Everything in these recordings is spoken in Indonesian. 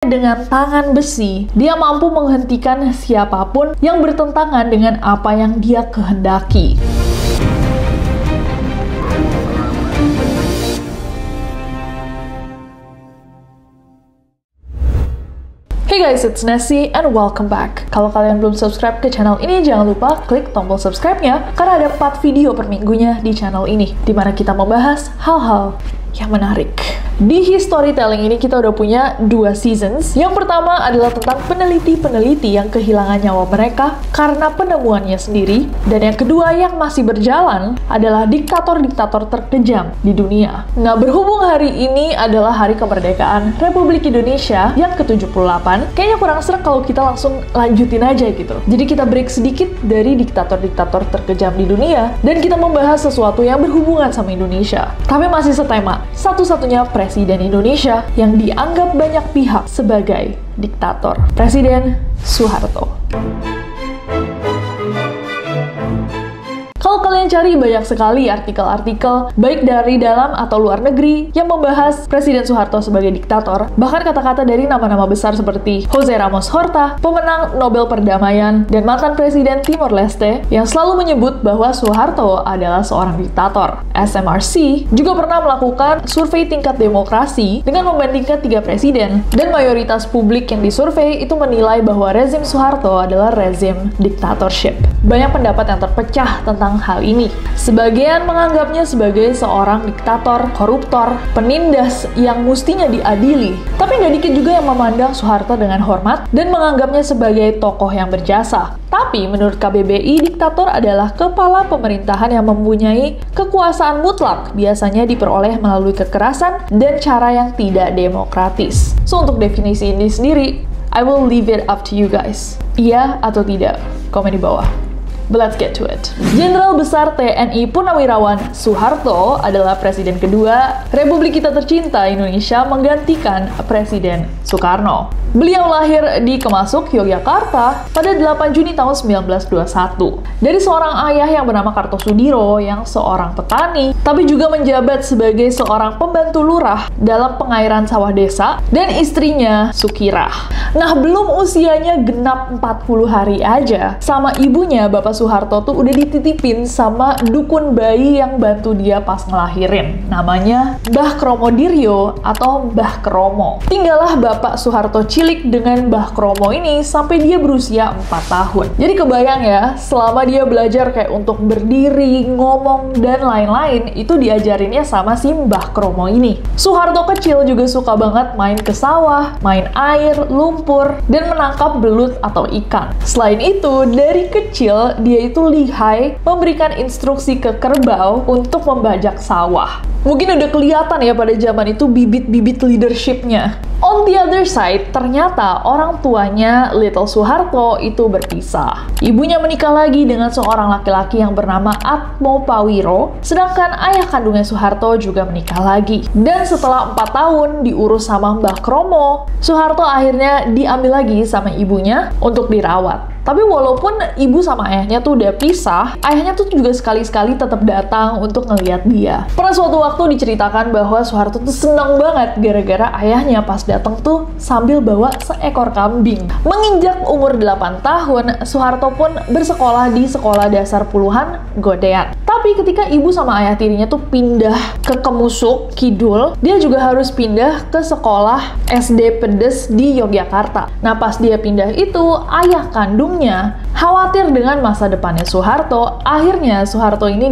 Dengan tangan besi, dia mampu menghentikan siapapun yang bertentangan dengan apa yang dia kehendaki. Hey guys, it's Nessie and welcome back. Kalau kalian belum subscribe ke channel ini, jangan lupa klik tombol subscribe-nya karena ada 4 video per minggunya di channel ini, di mana kita membahas hal-hal yang menarik. Di Historytelling ini kita udah punya 2 seasons. Yang pertama adalah tentang peneliti-peneliti yang kehilangan nyawa mereka karena penemuannya sendiri. Dan yang kedua yang masih berjalan adalah diktator-diktator terkejam di dunia. Nah, berhubung hari ini adalah hari kemerdekaan Republik Indonesia yang ke-78, kayaknya kurang serak kalau kita langsung lanjutin aja gitu. Jadi kita break sedikit dari diktator-diktator terkejam di dunia dan kita membahas sesuatu yang berhubungan sama Indonesia. Tapi masih setema, satu-satunya Presiden Indonesia yang dianggap banyak pihak sebagai diktator, Presiden Soeharto. Kalau kalian cari, banyak sekali artikel-artikel, baik dari dalam atau luar negeri, yang membahas Presiden Soeharto sebagai diktator. Bahkan kata-kata dari nama-nama besar seperti Jose Ramos Horta, pemenang Nobel Perdamaian, dan mantan Presiden Timor Leste, yang selalu menyebut bahwa Soeharto adalah seorang diktator. SMRC juga pernah melakukan survei tingkat demokrasi dengan membandingkan 3 presiden, dan mayoritas publik yang disurvei itu menilai bahwa rezim Soeharto adalah rezim dictatorship. Banyak pendapat yang terpecah tentang hal ini. Sebagian menganggapnya sebagai seorang diktator, koruptor, penindas yang mestinya diadili. Tapi nggak dikit juga yang memandang Soeharto dengan hormat dan menganggapnya sebagai tokoh yang berjasa. Tapi menurut KBBI, diktator adalah kepala pemerintahan yang mempunyai kekuasaan mutlak, biasanya diperoleh melalui kekerasan dan cara yang tidak demokratis. So, untuk definisi ini sendiri, I will leave it up to you guys. Iya atau tidak? Komen di bawah. But let's get to it. Jenderal Besar TNI Purnawirawan Soeharto adalah presiden kedua Republik kita tercinta Indonesia menggantikan Presiden Soekarno. Beliau lahir di Kemasuk, Yogyakarta pada 8 Juni tahun 1921. Dari seorang ayah yang bernama Kartosudiro yang seorang petani, tapi juga menjabat sebagai seorang pembantu lurah dalam pengairan sawah desa, dan istrinya Sukirah. Nah, belum usianya genap 40 hari aja, sama ibunya Bapak Soeharto tuh udah dititipin sama dukun bayi yang bantu dia pas ngelahirin. Namanya Mbah Kromo Diryo atau Mbah Kromo. Tinggallah Bapak Soeharto cilik dengan Mbah Kromo ini sampai dia berusia 4 tahun. Jadi kebayang ya, selama dia belajar kayak untuk berdiri, ngomong, dan lain-lain, itu diajarinnya sama si Mbah Kromo ini. Soeharto kecil juga suka banget main ke sawah, main air, lumpur, dan menangkap belut atau ikan. Selain itu, dari kecil dia itu lihai memberikan instruksi ke kerbau untuk membajak sawah. Mungkin udah kelihatan ya pada zaman itu bibit-bibit leadership-nya. On the other side, ternyata orang tuanya Little Soeharto itu berpisah. Ibunya menikah lagi dengan seorang laki-laki yang bernama Atmo Pawiro, sedangkan ayah kandungnya Soeharto juga menikah lagi. Dan setelah 4 tahun diurus sama Mbah Kromo, Soeharto akhirnya diambil lagi sama ibunya untuk dirawat. Tapi walaupun ibu sama ayahnya tuh udah pisah, ayahnya tuh juga sekali-sekali tetap datang untuk ngeliat dia. Pernah suatu waktu diceritakan bahwa Soeharto tuh senang banget gara-gara ayahnya pas datang tuh sambil bawa seekor kambing. Menginjak umur 8 tahun, Soeharto pun bersekolah di sekolah dasar puluhan Godean. Tapi ketika ibu sama ayah tirinya tuh pindah ke Kemusuk, Kidul, dia juga harus pindah ke sekolah SD Pedes di Yogyakarta. Nah, pas dia pindah itu, ayah kandungnya khawatir dengan masa depannya Soeharto. Akhirnya Soeharto ini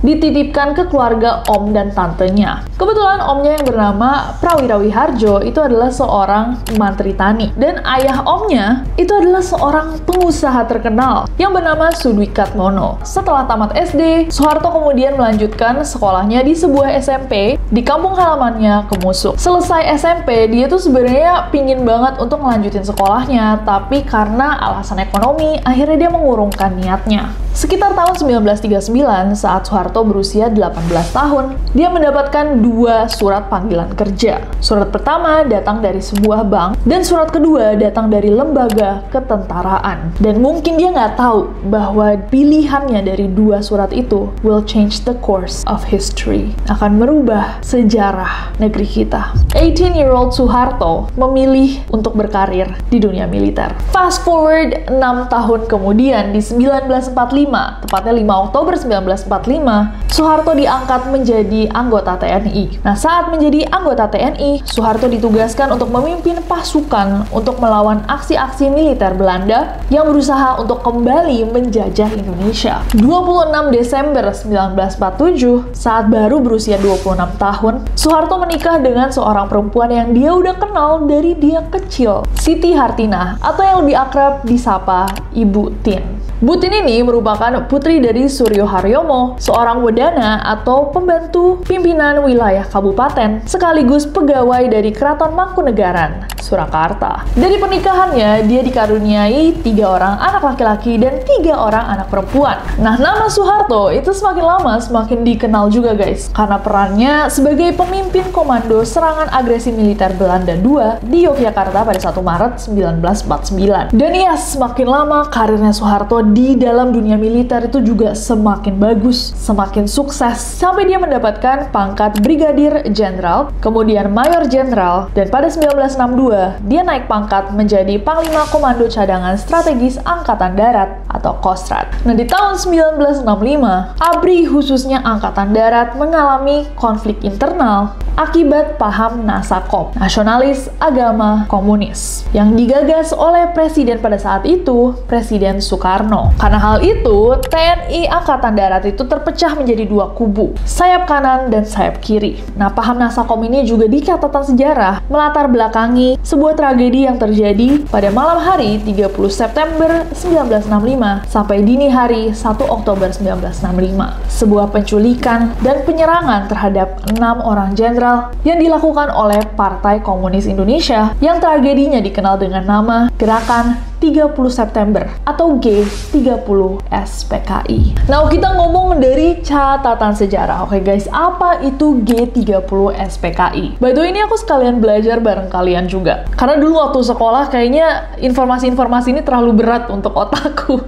dititipkan ke keluarga om dan tantenya. Kebetulan omnya yang bernama Prawira Wiharjo itu adalah seorang mantri tani, dan ayah omnya itu adalah seorang pengusaha terkenal yang bernama Sudwikatmono. Setelah tamat SD, Soeharto kemudian melanjutkan sekolahnya di sebuah SMP di kampung halamannya Kemusuk. Selesai SMP, dia tuh sebenarnya pingin banget untuk melanjutin sekolahnya, tapi karena alasan ekonomi, akhirnya dia mengurungkan niatnya. Sekitar tahun 1939, saat Soeharto berusia 18 tahun, dia mendapatkan 2 surat panggilan kerja. Surat pertama datang dari sebuah bank, dan surat kedua datang dari lembaga ketentaraan. Dan mungkin dia nggak tahu bahwa pilihannya dari 2 surat itu will change the course of history, akan merubah sejarah negeri kita. 18-year-old Soeharto memilih untuk berkarir di dunia militer. Fast forward 6 tahun kemudian, di 1945, tepatnya 5 Oktober 1945, Soeharto diangkat menjadi anggota TNI. Nah, saat menjadi anggota TNI, Soeharto ditugaskan untuk memimpin pasukan untuk melawan aksi-aksi militer Belanda yang berusaha untuk kembali menjajah Indonesia. 26 Desember 1947, saat baru berusia 26 tahun, Soeharto menikah dengan seorang perempuan yang dia udah kenal dari dia kecil, Siti Hartinah, atau yang lebih akrab disapa Ibu Tin. Bu Tin ini merupakan putri dari Suryo Haryomo, seorang wedana atau pembantu pimpinan wilayah kabupaten, sekaligus pegawai dari Keraton Mangkunegaran, Surakarta. Dari pernikahannya, dia dikaruniai 3 orang anak laki-laki dan 3 orang anak perempuan. Nah, nama Soeharto itu semakin lama semakin dikenal juga guys, karena perannya sebagai pemimpin komando serangan agresi militer Belanda II di Yogyakarta pada 1 Maret 1949. Dan ya, semakin lama karirnya Soeharto di dalam dunia militer itu juga semakin bagus, semakin sukses, sampai dia mendapatkan pangkat Brigadir Jenderal, kemudian Mayor Jenderal, dan pada 1962 dia naik pangkat menjadi Panglima Komando Cadangan Strategis Angkatan Darat atau Kostrad. Nah, di tahun 1965, ABRI khususnya Angkatan Darat mengalami konflik internal akibat paham Nasakom, nasionalis agama komunis, yang digagas oleh presiden pada saat itu, Presiden Soekarno. Karena hal itu, TNI Angkatan Darat itu terpecah menjadi 2 kubu, sayap kanan dan sayap kiri. Nah, paham Nasakom ini juga di catatan sejarah melatar belakangi sebuah tragedi yang terjadi pada malam hari 30 September 1965 sampai dini hari 1 Oktober 1965. Sebuah penculikan dan penyerangan terhadap 6 orang jenderal yang dilakukan oleh Partai Komunis Indonesia yang tragedinya dikenal dengan nama Gerakan 30 September atau G30 SPKI. Nah, kita ngomong dari catatan sejarah. Oke guys, apa itu G30 SPKI? By the way, ini aku sekalian belajar bareng kalian juga. Karena dulu waktu sekolah kayaknya informasi-informasi ini terlalu berat untuk otakku.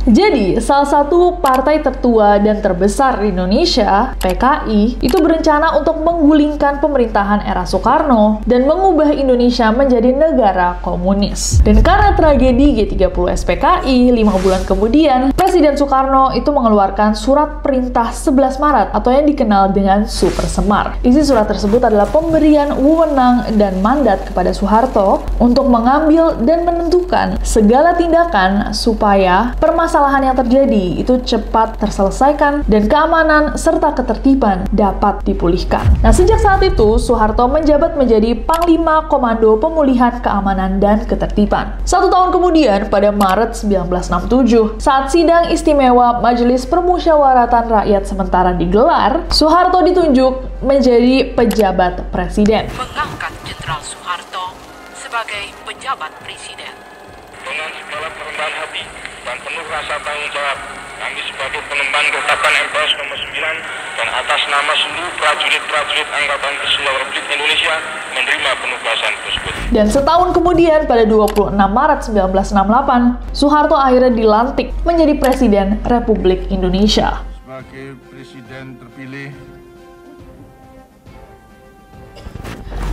Jadi, salah satu partai tertua dan terbesar di Indonesia, PKI, itu berencana untuk menggulingkan pemerintahan era Soekarno dan mengubah Indonesia menjadi negara komunis. Dan karena tragedi G30 SPKI, 5 bulan kemudian, Presiden Soekarno itu mengeluarkan surat perintah 11 Maret atau yang dikenal dengan Super Semar. Isi surat tersebut adalah pemberian wewenang dan mandat kepada Soeharto untuk mengambil dan menentukan segala tindakan supaya permasalahan yang terjadi itu cepat terselesaikan dan keamanan serta ketertiban dapat dipulihkan. Nah, sejak saat itu, Soeharto menjabat menjadi Panglima Komando Pemulihan Keamanan dan Ketertiban. 1 tahun kemudian, pada Maret 1967, saat sidang istimewa Majelis Permusyawaratan Rakyat sementara digelar, Soeharto ditunjuk menjadi pejabat presiden. Mengangkat Jenderal Soeharto sebagai pejabat presiden. Dengan segala kerendahan hati dan penuh rasa tanggung jawab, kami sebagai pengemban ketetapan MPS nomor 9 dan atas nama seluruh prajurit-prajurit Angkatan Bersenjata Republik Indonesia menerima penugasan tersebut. Dan setahun kemudian, pada 26 Maret 1968, Soeharto akhirnya dilantik menjadi Presiden Republik Indonesia. Sebagai Presiden terpilih,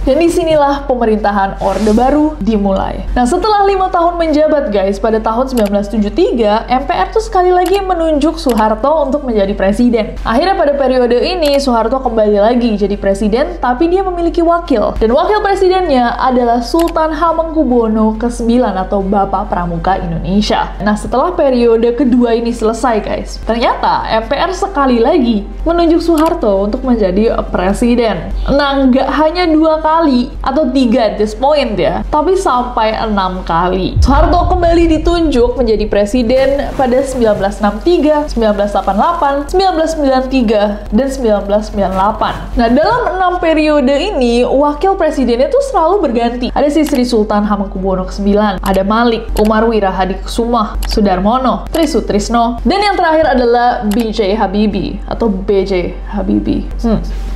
dan disinilah pemerintahan Orde Baru dimulai. Nah, setelah 5 tahun menjabat guys, pada tahun 1973, MPR tuh sekali lagi menunjuk Soeharto untuk menjadi presiden. Akhirnya pada periode ini, Soeharto kembali lagi jadi presiden, tapi dia memiliki wakil. Dan wakil presidennya adalah Sultan Hamengkubuwono ke-9 atau Bapak Pramuka Indonesia. Nah, setelah periode kedua ini selesai guys, ternyata MPR sekali lagi menunjuk Soeharto untuk menjadi presiden. Nah, nggak hanya 2 kali kali, atau 3 at this point ya, tapi sampai 6 kali. Soeharto kembali ditunjuk menjadi presiden pada 1963, 1988, 1993, dan 1998. Nah, dalam 6 periode ini, wakil presidennya tuh selalu berganti. Ada si Sri Sultan Hamengkubuwono IX, ada Malik, Umar Wirahadikusumah, Sudarmono, Tri Sutrisno, dan yang terakhir adalah B.J. Habibie atau B.J. Habibie.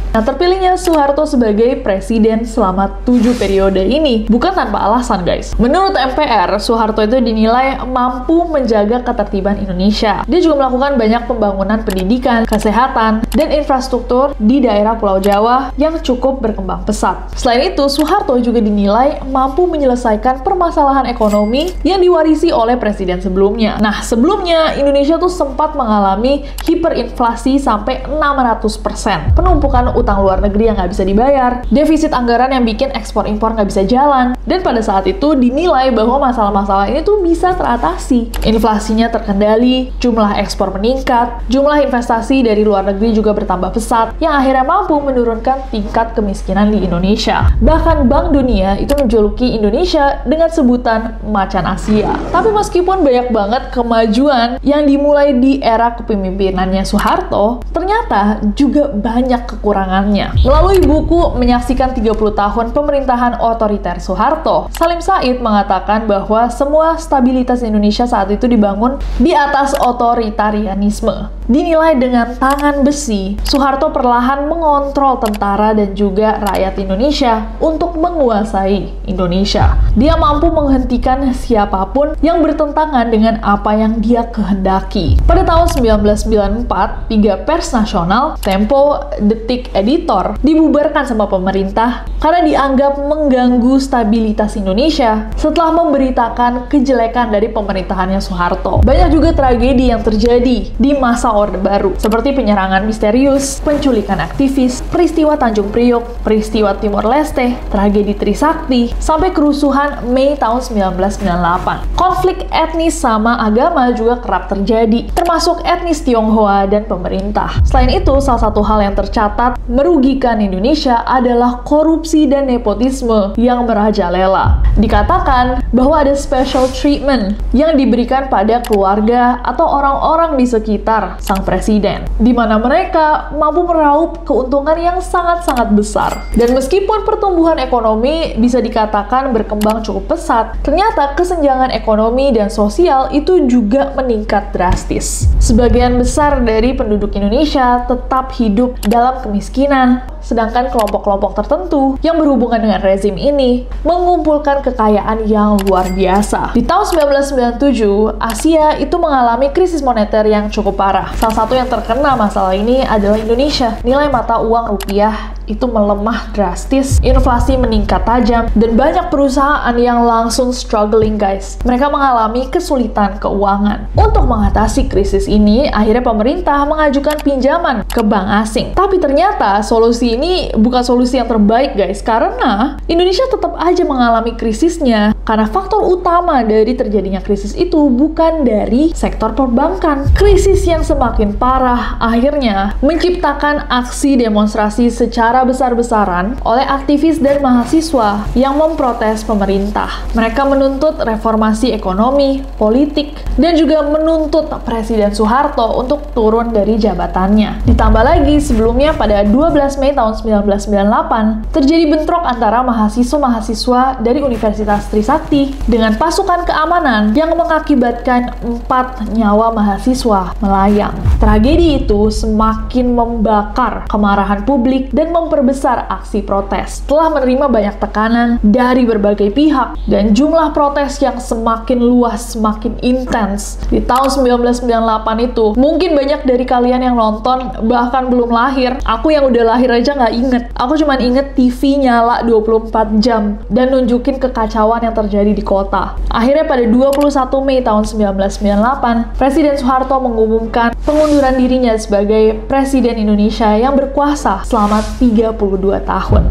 Nah, terpilihnya Soeharto sebagai presiden selama 7 periode ini bukan tanpa alasan, guys. Menurut MPR, Soeharto itu dinilai mampu menjaga ketertiban Indonesia. Dia juga melakukan banyak pembangunan pendidikan, kesehatan, dan infrastruktur di daerah Pulau Jawa yang cukup berkembang pesat. Selain itu, Soeharto juga dinilai mampu menyelesaikan permasalahan ekonomi yang diwarisi oleh presiden sebelumnya. Nah, sebelumnya Indonesia tuh sempat mengalami hiperinflasi sampai 600%. Penumpukan utang luar negeri yang nggak bisa dibayar, defisit anggaran yang bikin ekspor-impor nggak bisa jalan, dan pada saat itu dinilai bahwa masalah-masalah ini tuh bisa teratasi. Inflasinya terkendali, jumlah ekspor meningkat, jumlah investasi dari luar negeri juga bertambah pesat, yang akhirnya mampu menurunkan tingkat kemiskinan di Indonesia. Bahkan Bank Dunia itu menjuluki Indonesia dengan sebutan macan Asia. Tapi meskipun banyak banget kemajuan yang dimulai di era kepemimpinannya Soeharto, ternyata juga banyak kekurangan. Melalui buku Menyaksikan 30 Tahun Pemerintahan Otoriter Soeharto, Salim Said mengatakan bahwa semua stabilitas Indonesia saat itu dibangun di atas otoritarianisme. Dinilai dengan tangan besi, Soeharto perlahan mengontrol tentara dan juga rakyat Indonesia untuk menguasai Indonesia. Dia mampu menghentikan siapapun yang bertentangan dengan apa yang dia kehendaki. Pada tahun 1994, 3 pers nasional, Tempo, Detik, Editor, dibubarkan sama pemerintah karena dianggap mengganggu stabilitas Indonesia setelah memberitakan kejelekan dari pemerintahannya Soeharto. Banyak juga tragedi yang terjadi di masa Orde Baru, seperti penyerangan misterius, penculikan aktivis, peristiwa Tanjung Priok, peristiwa Timor Leste, tragedi Trisakti, sampai kerusuhan Mei tahun 1998. Konflik etnis sama agama juga kerap terjadi, termasuk etnis Tionghoa dan pemerintah. Selain itu, salah satu hal yang tercatat merugikan Indonesia adalah korupsi dan nepotisme yang merajalela. Dikatakan bahwa ada special treatment yang diberikan pada keluarga atau orang-orang di sekitar sang presiden, di mana mereka mampu meraup keuntungan yang sangat-sangat besar. Dan meskipun pertumbuhan ekonomi bisa dikatakan berkembang cukup pesat, ternyata kesenjangan ekonomi dan sosial itu juga meningkat drastis. Sebagian besar dari penduduk Indonesia tetap hidup dalam kemiskinan, sedangkan kelompok-kelompok tertentu yang berhubungan dengan rezim ini mengumpulkan kekayaan yang luar biasa. Di tahun 1997, Asia itu mengalami krisis moneter yang cukup parah. Salah satu yang terkena masalah ini adalah Indonesia. Nilai mata uang rupiah itu melemah drastis, inflasi meningkat tajam, dan banyak perusahaan yang langsung struggling, guys. Mereka mengalami kesulitan keuangan. Untuk mengatasi krisis ini, akhirnya pemerintah mengajukan pinjaman ke bank asing. Tapi ternyata solusi ini bukan solusi yang terbaik, guys, karena Indonesia tetap aja mengalami krisisnya. Karena faktor utama dari terjadinya krisis itu bukan dari sektor perbankan. Krisis yang semakin parah akhirnya menciptakan aksi demonstrasi secara besar-besaran oleh aktivis dan mahasiswa yang memprotes pemerintah. Mereka menuntut reformasi ekonomi, politik, dan juga menuntut Presiden Soeharto untuk turun dari jabatannya. Ditambah lagi, sebelumnya pada 12 Mei tahun 1998, terjadi bentrok antara mahasiswa-mahasiswa dari Universitas Trisakti dengan pasukan keamanan yang mengakibatkan 4 nyawa mahasiswa melayang. Tragedi itu semakin membakar kemarahan publik dan memperbesar aksi protes. Setelah menerima banyak tekanan dari berbagai pihak dan jumlah protes yang semakin luas, semakin intens, di tahun 1998 itu, mungkin banyak dari kalian yang nonton bahkan belum lahir. Aku yang udah lahir aja nggak inget. Aku cuma inget TV nyala 24 jam dan nunjukin kekacauan yang terjadi di kota. Akhirnya pada 21 Mei tahun 1998, Presiden Soeharto mengumumkan pengunduran dirinya sebagai Presiden Indonesia yang berkuasa selama 32 tahun.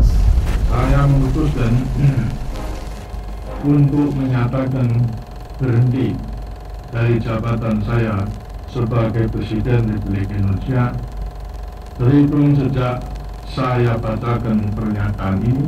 Saya memutuskan untuk menyatakan berhenti dari jabatan saya sebagai Presiden Republik Indonesia terhitung sejak saya bacakan pernyataan ini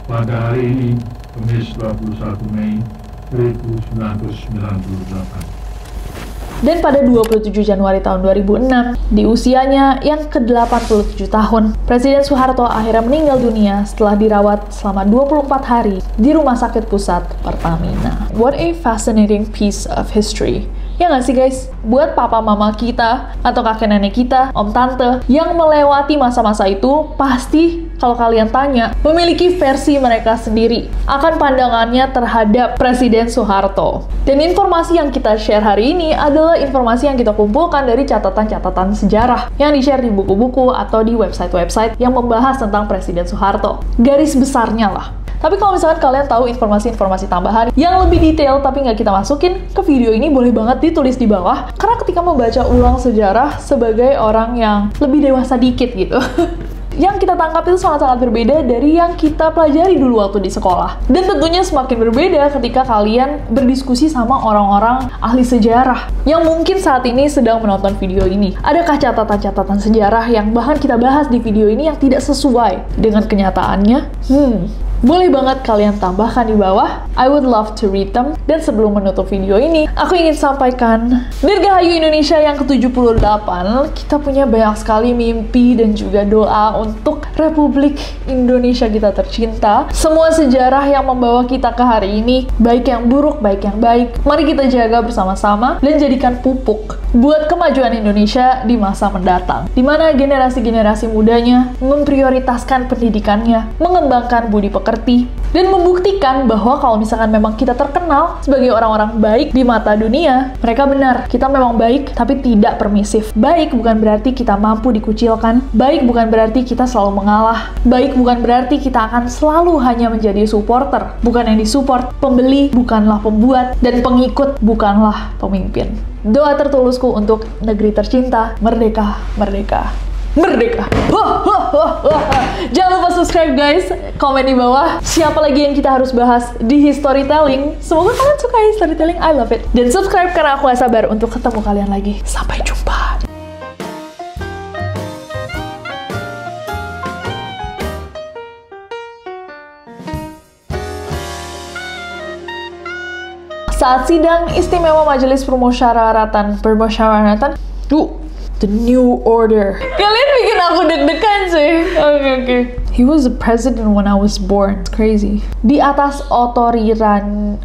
pada hari ini, Kamis 21 Mei 1998. Dan pada 27 Januari tahun 2006, di usianya yang ke-87 tahun, Presiden Soeharto akhirnya meninggal dunia setelah dirawat selama 24 hari di Rumah Sakit Pusat Pertamina. What a fascinating piece of history. Ya nggak sih guys? Buat papa mama kita, atau kakek nenek kita, om tante, yang melewati masa-masa itu, pasti kalau kalian tanya, memiliki versi mereka sendiri akan pandangannya terhadap Presiden Soeharto. Dan informasi yang kita share hari ini adalah informasi yang kita kumpulkan dari catatan-catatan sejarah yang di-share di buku-buku atau di website-website yang membahas tentang Presiden Soeharto. Garis besarnya lah. Tapi kalau misalkan kalian tahu informasi-informasi tambahan yang lebih detail tapi nggak kita masukin ke video ini, boleh banget ditulis di bawah. Karena ketika membaca ulang sejarah sebagai orang yang lebih dewasa dikit gitu, yang kita tangkap itu sangat-sangat berbeda dari yang kita pelajari dulu waktu di sekolah. Dan tentunya semakin berbeda ketika kalian berdiskusi sama orang-orang ahli sejarah yang mungkin saat ini sedang menonton video ini. Adakah catatan-catatan sejarah yang bahkan kita bahas di video ini yang tidak sesuai dengan kenyataannya? Boleh banget kalian tambahkan di bawah. I would love to read them. Dan sebelum menutup video ini, aku ingin sampaikan, Dirgahayu Indonesia yang ke-78, kita punya banyak sekali mimpi dan juga doa untuk Republik Indonesia kita tercinta. Semua sejarah yang membawa kita ke hari ini, baik yang buruk, baik yang baik, mari kita jaga bersama-sama dan jadikan pupuk buat kemajuan Indonesia di masa mendatang, di mana generasi-generasi mudanya memprioritaskan pendidikannya, mengembangkan budi pekerti, dan membuktikan bahwa kalau misalkan memang kita terkenal sebagai orang-orang baik di mata dunia, mereka benar, kita memang baik tapi tidak permisif. Baik bukan berarti kita mampu dikucilkan, baik bukan berarti kita selalu mengalah, baik bukan berarti kita akan selalu hanya menjadi supporter, bukan yang disupport, pembeli bukanlah pembuat, dan pengikut bukanlah pemimpin. Doa tertulusku untuk negeri tercinta, merdeka, merdeka, merdeka. Jangan lupa subscribe guys, komen di bawah siapa lagi yang kita harus bahas di Historytelling. Semoga kalian suka Historytelling, I love it. Dan subscribe karena aku gak sabar untuk ketemu kalian lagi. Sampai jumpa. Saat sidang istimewa Majelis Permusyawaratan The New Order. Kalian bikin aku deg-degan sih. Oke. He was the president when I was born. It's crazy. Di atas otoritarian